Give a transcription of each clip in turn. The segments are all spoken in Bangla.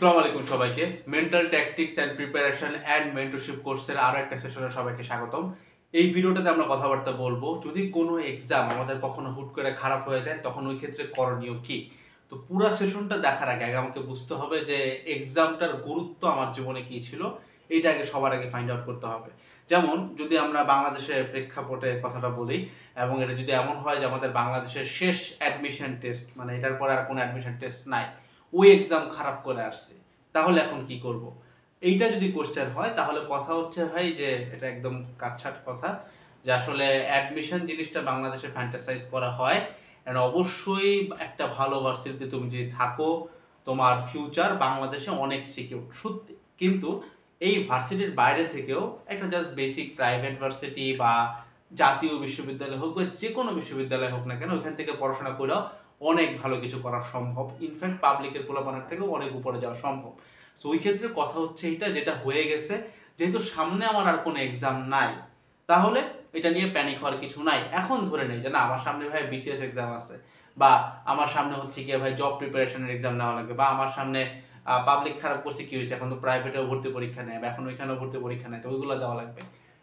আসসালামু আলাইকুম সবাইকে। Mental tactics and preparation and mentorship কোর্সের আরো একটা সেশনে সবাইকে স্বাগতম। এই ভিডিওটাতে আমরা কথাবার্তা বলবো যদি কোনো এক্সাম আমাদের কখনো হুট করে খারাপ হয়ে যায় তখন ওই ক্ষেত্রে করণীয় কি। তো পুরো সেশনটা দেখার আগে আমাকে বুঝতে হবে যে এক্সামটার গুরুত্ব আমার জীবনে কি ছিল, এইটা আগে সবার আগে ফাইন্ড আউট করতে হবে। যেমন যদি আমরা বাংলাদেশের প্রেক্ষাপটে কথাটা বলি এবং এটা যদি এমন হয় যে আমাদের বাংলাদেশের শেষ অ্যাডমিশন টেস্ট, মানে এটার পরে আর কোনো অ্যাডমিশন টেস্ট নাই, ওই এক্সাম খারাপ করে আসছে, তাহলে এখন কি করব। এইটা যদি কোশ্চেন হয় তাহলে কথা হচ্ছে ভাই যে এটা একদম কাটছাট কথা, যে আসলে অ্যাডমিশন জিনিসটা বাংলাদেশে ফ্যান্টাসাইজ করা হয়। এন্ড অবশ্যই একটা ভালো ভার্সিটিতে তুমি যদি থাকো তোমার ফিউচার বাংলাদেশে অনেক সিকিউর সত্যি, কিন্তু এই ভার্সিটির বাইরে থেকেও একটা জাস্ট বেসিক প্রাইভেট ভার্সিটি বা জাতীয় বিশ্ববিদ্যালয় হোক বা যে কোনো বিশ্ববিদ্যালয় হোক না কেন, ওইখান থেকে পড়াশোনা করেও অনেক ভালো কিছু করা সম্ভব। ইনফ্যাক্ট পাবলিকের পোলাপানের থেকেও অনেক উপরে যাওয়া সম্ভব। সো ওই ক্ষেত্রে কথা হচ্ছে এইটা, যেটা হয়ে গেছে, যেহেতু সামনে আমার আর কোনো এক্সাম নাই, তাহলে এটা নিয়ে প্যানিক হওয়ার কিছু নাই। এখন ধরে নেই যে না আমার সামনে ভাই বিসিএস এক্সাম আছে, বা আমার সামনে হচ্ছে গিয়ে ভাই জব প্রিপারেশনের এক্সাম নেওয়া লাগবে, বা আমার সামনে পাবলিক খারাপ করছে কি হয়েছে, এখন তো প্রাইভেটেও ভর্তি পরীক্ষা নেয় বা এখন ওইখানেও ভর্তি পরীক্ষা নেয়, তো ওইগুলো দেওয়া লাগবে।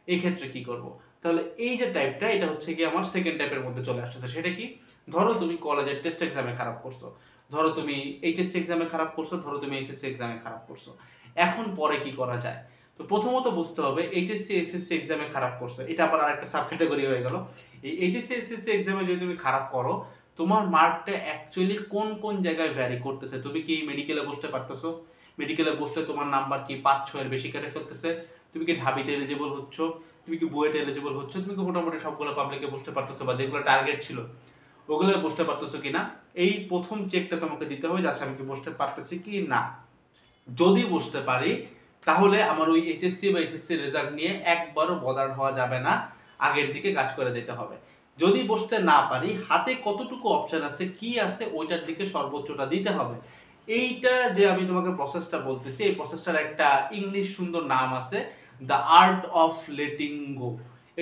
এই ক্ষেত্রে কি করব? তাহলে এই যে টাইপটা, এটা হচ্ছে কি আমার সেকেন্ড টাইপের মধ্যে চলে আসতেছে। সেটা কি? ধরো তুমি কলেজের টেস্ট এক্সামে খারাপ করছো, ধরো তুমি এইচএসসি এক্সামে খারাপ করছো, ধরো তুমি এইচএসসি এক্সামে খারাপ করছো, এখন পরে কি করা যায়? তো প্রথমত বুঝতে হবে এইচএসসি এসএসসি এক্সামে খারাপ করছো, এটা আবার আরেকটা সাব ক্যাটাগরি হয়ে গেল। এই এইচএসসি এসএসসি এক্সামে যদি তুমি খারাপ করো, তোমার মার্কটা অ্যাকচুয়ালি কোন কোন জায়গায় ভ্যারি করতেছে। তুমি কি মেডিকেলে বসতে পারতেছো? মেডিকেলে বসলে তোমার নাম্বার কি 5-6 এর বেশি কেটে ফেলতেছে? তুমি কি ঢাবিতে এলিজিবল হচ্ছ? তুমি কি বুয়েটে এলিজিবল হচ্ছ? তুমি কি মোটামুটি সবগুলো পাবলিকে বসতে পারতেছো, বা যেগুলো টার্গেট ছিল ওগুলো বসতে পারতেছো কিনা, এই প্রথম চেকটা তোমাকে দিতে হবে যে আচ্ছা আমি কি বসতে পারতেছি কি না। যদি বসতে পারি তাহলে আমার ওই এইচএসসি বা এসএসসি রেজাল্ট নিয়ে একবারও বদার হওয়া যাবে না, আগের দিকে কাজ করে যেতে হবে। যদি বসতে না পারি, হাতে কতটুকু অপশন আছে, কি আছে, ওইটার দিকে সর্বোচ্চটা দিতে হবে। এইটা যে আমি তোমাকে প্রসেসটা বলতেছি, এই প্রসেসটার একটা ইংলিশ সুন্দর নাম আছে, the art of letting go.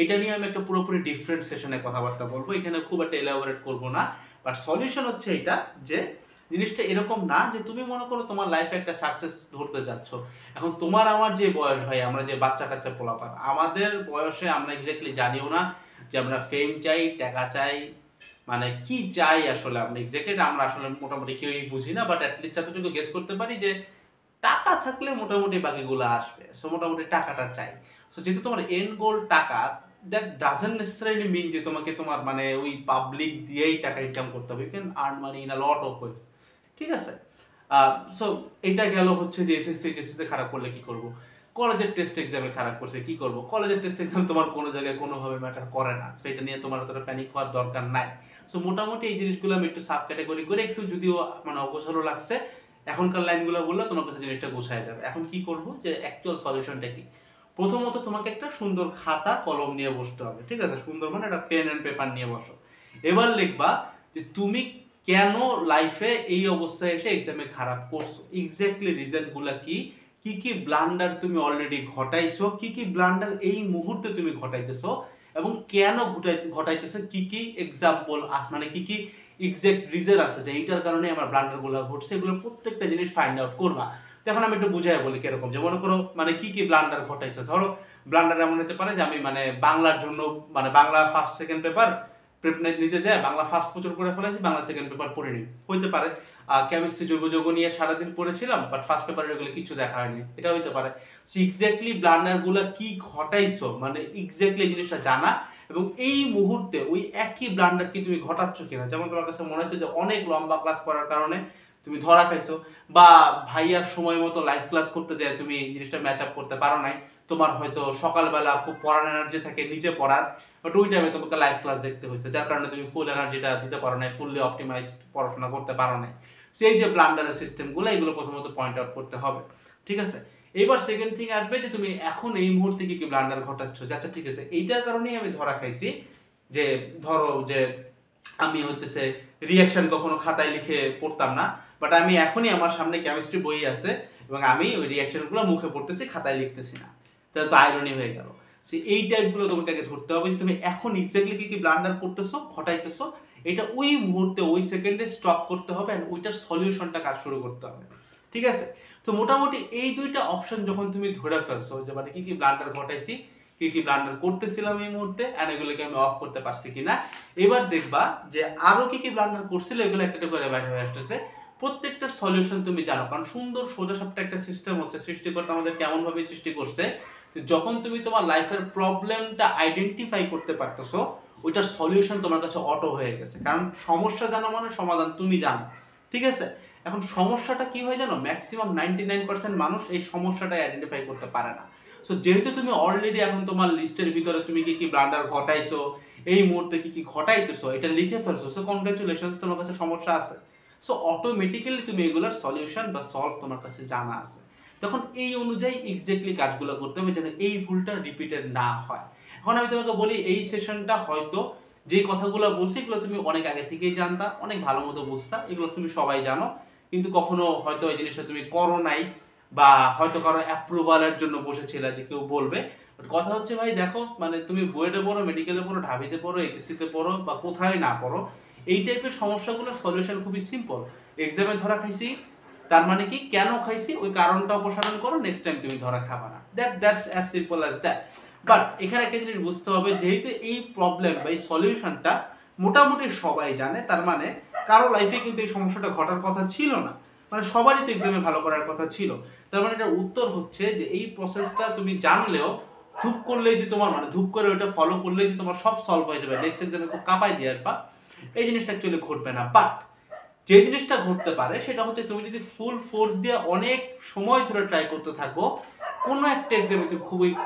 এটা নিয়ে আমি একটা পুরোপুরি ডিফারেন্ট সেশনে কথাবার্তা বলবো, এখানে খুব একটা এলাবোরেট করবো না। বাট সলিউশন হচ্ছে এটা, যে জিনিসটা এরকম না যে তুমি মনে করো তোমার লাইফে একটা সাকসেস ধরতে যাচ্ছ। এখন তোমার আমার যে বয়স ভাই, আমরা যে বাচ্চা কাচ্চা পোলাপান, আমাদের বয়সে আমরা এক্স্যাক্টলি জানিও না যে আমরা ফেম চাই, টাকা চাই, মানে কি চাই আসলে আমরা এক্স্যাক্টলি আমরা আসলে মোটামুটি কেউই বুঝি না। বাট অ্যাটলিস্ট এতটুকু গেস করতে পারি যে টাকা থাকলে মোটামুটি বাকিগুলো আসবে। সো মোটামুটি টাকাটা চাই। সো যেহেতু তোমার এন্ড গোল টাকা, দ্যাট ডাজন্ট নেসেসারিলি মিন যে তোমাকে তোমার মানে ওই পাবলিক দিয়েই টাকা ইনকাম করতে হবে। You can earn money in a lot of ways. ঠিক আছে? সো এটা গেল হচ্ছে যে এসএসসি এইচএসসিতে খারাপ করলে কি করব। কলেজের টেস্ট এক্সামে খারাপ করছে কি করব। কলেজের টেস্ট এক্সাম তোমার কোনো জায়গায় কোনোভাবে ম্যাটার করে না, সো এটা নিয়ে তোমার অতটা প্যানিক হওয়ার দরকার নাই। সো মোটামুটি এই জিনিসগুলো আমি একটু সাব ক্যাটাগরি করে, একটু যদিও মানে অগোছালো লাগছে, এখনকার লাইনগুলো বললে তোমার কাছে জিনিসটা গোছায় যাবে। এখন কি করব, যে অ্যাকচুয়াল সলিউশনটা কি? প্রথমত তোমাকে একটা সুন্দর খাতা কলম নিয়ে বসতে হবে। ঠিক আছে? সুন্দর মানে একটা পেন এন্ড পেপার নিয়ে বসো। এবার লিখবা যে তুমি কেন লাইফে এই অবস্থায় এসে এক্সামে খারাপ করছো, এক্স্যাক্টলি রিজনগুলো কি, কি কি ব্লান্ডার তুমি অলরেডি ঘটাইছো, কি কি ব্লান্ডার এই মুহূর্তে তুমি ঘটাইতেছো, এবং কেন ঘটাইতেছো, কি কি এক্সাম্পল মানে কি কি এক্সাক্ট রিজন আছে যে এইটার কারণে আমার ব্লান্ডারগুলো ঘটছে, এগুলো প্রত্যেকটা জিনিস ফাইন্ড আউট করবা। এখন আমি একটু বুঝাই বলি কিরকম, যে মনে করো মানে কি কি ব্লান্ডার ঘটাইছো। ধরো ব্লান্ডার এমন হতে পারে যে আমি মানে বাংলার জন্য মানে বাংলা ফার্স্ট সেকেন্ড পেপার প্রেপনেট নিতে যায়, বাংলা ফার্স্ট প্রচুর করে ফেলেছি, বাংলা সেকেন্ড পেপার পড়িনি। হইতে পারে কেমিস্ট্রি জৈব যৌগ নিয়ে সারাদিন পড়েছিলাম, বাট ফার্স্ট পেপারে এগুলো কিছু দেখা হয়নি, এটা হইতে পারে। সো এক্স্যাক্টলি ব্লান্ডারগুলো কি ঘটাইছো, মানে এক্স্যাক্টলি জিনিসটা জানা, এবং এই মুহূর্তে ওই একই ব্লান্ডার কি তুমি ঘটাচ্ছ কিনা। যেমন তোমার কাছে মনে হচ্ছে যে অনেক লম্বা ক্লাস করার কারণে তুমি ধরা খাইছো, বা ভাইয়ার সময় মতো লাইভ ক্লাস করতে যায় তুমি জিনিসটা ম্যাচ আপ করতে পারো নাই। তোমার হয়তো সকালবেলা খুব পড়ার এনার্জি থাকে নিজে পড়ার, বাট ওই টাইমে তোমাকে লাইভ ক্লাস দেখতে হয়েছে, যার কারণে তুমি ফুল এনার্জিটা দিতে পারো নাই, ফুললি অপটিমাইজড পড়াশোনা করতে পারো নাই। সেই যে ব্লান্ডারের সিস্টেমগুলো, এগুলো প্রথমত পয়েন্ট আউট করতে হবে। ঠিক আছে? এবার সেকেন্ড থিং আসবে যে তুমি এখন এই মুহূর্তে কি কি ব্লান্ডার ঘটাচ্ছ। আচ্ছা ঠিক আছে, এইটার কারণেই আমি ধরা খাইছি, যে ধরো যে আমি হইতেছে রিয়াকশন কখনো খাতায় লিখে পড়তাম না, বাট আমি এখনই আমার সামনে কেমিস্ট্রি বই আছে এবং আমি ওই রিয়াকশনগুলো মুখে পড়তেছি, খাতায় লিখতেছি না। তাহলে তো আইরনি হয়ে গেল। এই টাইপগুলো তোমাকে আগে ধরতে হবে, যে তুমি এখন এক্স্যাক্টলি কি কি ব্লান্ডার করতেছো, ঘটাইতেছো, এটা ওই মুহূর্তে ওই সেকেন্ডে স্টপ করতে হবে, এন্ড ওইটার সলিউশনটা কাজ শুরু করতে হবে। ঠিক আছে? তো মোটামুটি এই দুইটা অপশন যখন তুমি ধরে ফেলছো যে মানে কি কি ব্লান্ডার ঘটাইছি, কি কি ব্লান্ডার করতেছিলাম এই মুহূর্তে, এন্ড এগুলোকে আমি অফ করতে পারছি কিনা, এবার দেখবা যে আরো কি কি ব্লান্ডার করছিল এগুলো একটা একটা করে বাইরে হয়ে আসতেছে। প্রত্যেকটার সলিউশন তুমি জানো, কারণ সুন্দর সোজা সাপটা একটা সিস্টেম হচ্ছে, সৃষ্টিকর্তা আমাদের কেমন ভাবে সৃষ্টি করছে, যখন তুমি তোমার লাইফের প্রবলেমটা আইডেন্টিফাই করতে পারতেছো, ওইটার সলিউশন তোমার কাছে অটো হয়ে গেছে। কারণ সমস্যা জানো মানে সমাধান তুমি জানো, ঠিক আছে? এখন সমস্যাটা কি হয় জানো, ম্যাক্সিমাম 99% মানুষ এই সমস্যাটা আইডেন্টিফাই করতে পারে না। সো যেহেতু তুমি অলরেডি এখন তোমার লিস্টের ভিতরে তুমি কি কি ব্লান্ডার ঘটাইছো, এই মুহূর্তে কি কি ঘটাইতেছো এটা লিখে ফেলছো, সো কনগ্রাচুলেশনস, তোমার কাছে সমস্যা আছে। সো অটোমেটিক্যালি তুমি এগুলোর সলিউশন বা সলভ তোমার কাছে জানা আছে। তখন এই অনুযায়ী এক্স্যাক্টলি কাজগুলো করতে হবে যেন এই ভুলটা রিপিটেড না হয়। এখন আমি তোমাকে বলি, এই সেশনটা হয়তো যে কথাগুলো বলছি এগুলো তুমি অনেক আগে থেকেই জানতা, অনেক ভালো মতো বুঝতা, এগুলো তুমি সবাই জানো, কিন্তু কখনো হয়তো এই জিনিসটা তুমি করো নাই, বা হয়তো কারো অ্যাপ্রুভালের জন্য বসেছিলে যে কেউ বলবে। কথা হচ্ছে ভাই দেখো, মানে তুমি বুয়েটে পড়ো, মেডিকেলে পড়ো, ঢাবিতে পড়ো, এইচএসসিতে পড়ো, বা কোথায় না পড়ো, এই টাইপের সমস্যাগুলোর সলিউশন খুবই সিম্পল। এক্সামে ধরা খাইছি, তার মানে কি কেন খাইছি ওই কারণটা অপসারণ করো, নেক্সট টাইম তুমি ধরা খাবা না। That's as simple as that. But এখানে একটা জিনিস বুঝতে হবে, যেহেতু এই প্রবলেম বা এই সলিউশনটা মোটামুটি সবাই জানে, তার মানে কারো লাইফে কিন্তু এই সমস্যাটা ঘটার কথা ছিল না, মানে সবারই তো এক্সামে ভালো করার কথা ছিল। তার মানে এটার উত্তর হচ্ছে যে এই প্রসেসটা তুমি জানলেও ধূপ করলেই যে তোমার, মানে ধূপ করে ওটা ফলো করলেই যে তোমার সব সলভ হয়ে যাবে, নেক্সট এক্সামে খুব কাঁপাই দিয়ে আসবা, এই জিনিসটা অ্যাকচুয়ালি ঘটবে না। বাট যে জিনিসটা ঘটতে পারে সেটা হচ্ছে তুমি যদি ফুল ফোর্স দিয়ে অনেক সময় ধরে ট্রাই করতে থাকো, কোনো একটা এক্সামে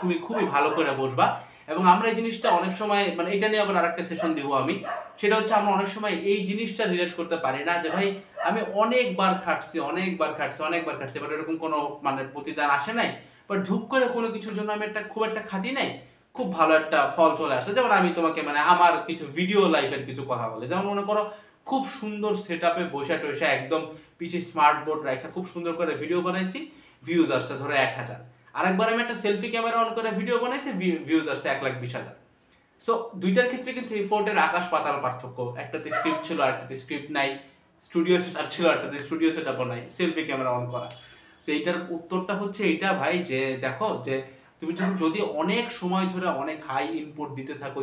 তুমি খুবই ভালো করে বসবা। এবং আমরা এই জিনিসটা অনেক সময়, মানে এটা নিয়ে আবার আরেকটা সেশন দিব আমি, সেটা হচ্ছে আমরা অনেক সময় এই জিনিসটা রিলেট করতে পারি না যে ভাই আমি অনেকবার খাটছি বাট এরকম কোনো মানে প্রতিদান আসে নাই, বাট ধূপ করে কোনো কিছুর জন্য আমি খুব একটা খাটি নাই, খুব ভালো একটা ফল চলে আসে। যেমন আমি তোমাকে মানে আমার কিছু ভিডিও লাইফের কিছু কথা বলি, যেমন মনে করো খুব সুন্দর সেটআপে বসে টসে একদম পিছে স্মার্ট বোর্ড রাখা খুব সুন্দর করে ভিডিও বানাইছি, ভিউজ আসছে ধরো 1000। আরেকবার আমি একটা সেলফি ক্যামেরা অন করে ভিডিও বানাইছি, ভিউজ আসছে 1,20,000। সো দুইটার ক্ষেত্রে কিন্তু এফোর্টের আকাশ পাতাল পার্থক্য, একটাতে স্ক্রিপ্ট ছিল আরেকটাতে স্ক্রিপ্ট নাই, স্টুডিও সেটআপ ছিল আরেকটাতে স্টুডিও সেটআপও নাই, সেলফি ক্যামেরা অন করা। সো এইটার উত্তরটা হচ্ছে এইটা ভাই, যে দেখো যে তুমি যদি অনেক সময় ধরে অনেক হাই ইনপুট দিতে থাকো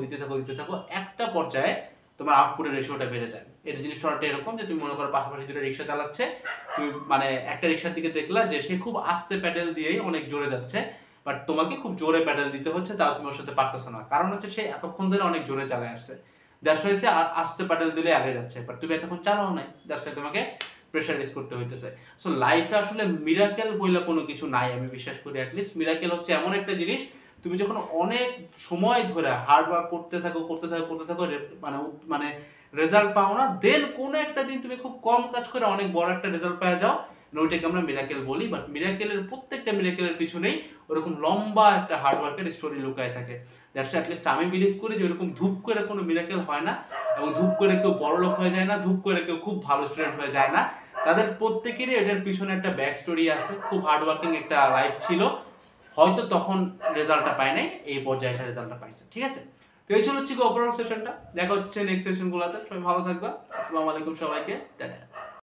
একটা পর্যায়ে তোমার আউটপুটের রেশিওটা বেড়ে যায়। এটা জিনিসটা এরকম যে তুমি মনে করো পাশাপাশি দুটো রিক্সা চালাচ্ছে, তুমি মানে একটা রিক্সার দিকে দেখলা যে সে খুব আস্তে প্যাডেল দিয়েই অনেক জোরে যাচ্ছে, বাট তোমাকে খুব জোরে প্যাডেল দিতে হচ্ছে, তাও তুমি ওর সাথে পারতেছো না, কারণ হচ্ছে সে এতক্ষণ ধরে অনেক জোরে চালায় আসছে, দ্যাটস ওয়াই সে আস্তে প্যাডেল দিলে আগে যাচ্ছে, বাট তুমি এতক্ষণ চালাও নাই, দ্যাটস ওয়াই তোমাকে প্রেশারাইজ করতে হইতেছে। সো লাইফে আসলে মিরাকেল বইলে কোনো কিছু নাই, আমি বিশ্বাস করি। অ্যাটলিস্ট মিরাকেল হচ্ছে এমন একটা জিনিস, তুমি যখন অনেক সময় ধরে হার্ড ওয়ার্ক করতে থাকো মানে মানে রেজাল্ট পাও না, দেন কোনো একটা দিন তুমি খুব কম কাজ করে অনেক বড় একটা রেজাল্ট পেয়ে যাও, ওইটাকে আমরা মিরাকেল বলি। বাট মিরাকেলের প্রত্যেকটা মিরাকেলের পিছনেই ওরকম লম্বা একটা হার্ড ওয়ার্কের স্টোরি লুকায় থাকে। দ্যাটস অ্যাটলিস্ট আমি বিলিভ করি যে ওরকম ধূপ করে কোনো মিরাকেল হয় না, এবং ধূপ করে কেউ বড়লোক হয়ে যায় না, ধূপ করে কেউ খুব ভালো স্টুডেন্ট হয়ে যায় না। তাদের প্রত্যেকেরই এটার পিছনে একটা ব্যাক স্টোরি আছে, খুব হার্ড ওয়ার্কিং একটা লাইফ ছিল, হয়তো তখন রেজাল্টটা পায় নাই, এই পর্যায়ে এসে রেজাল্টটা পাইছে। ঠিক আছে? তো এই ছিল হচ্ছে ওভারঅল সেশনটা। দেখা হচ্ছে নেক্সট সেশনগুলোতে। সবাই ভালো থাকবা। আসসালামু আলাইকুম সবাইকে। টাটা।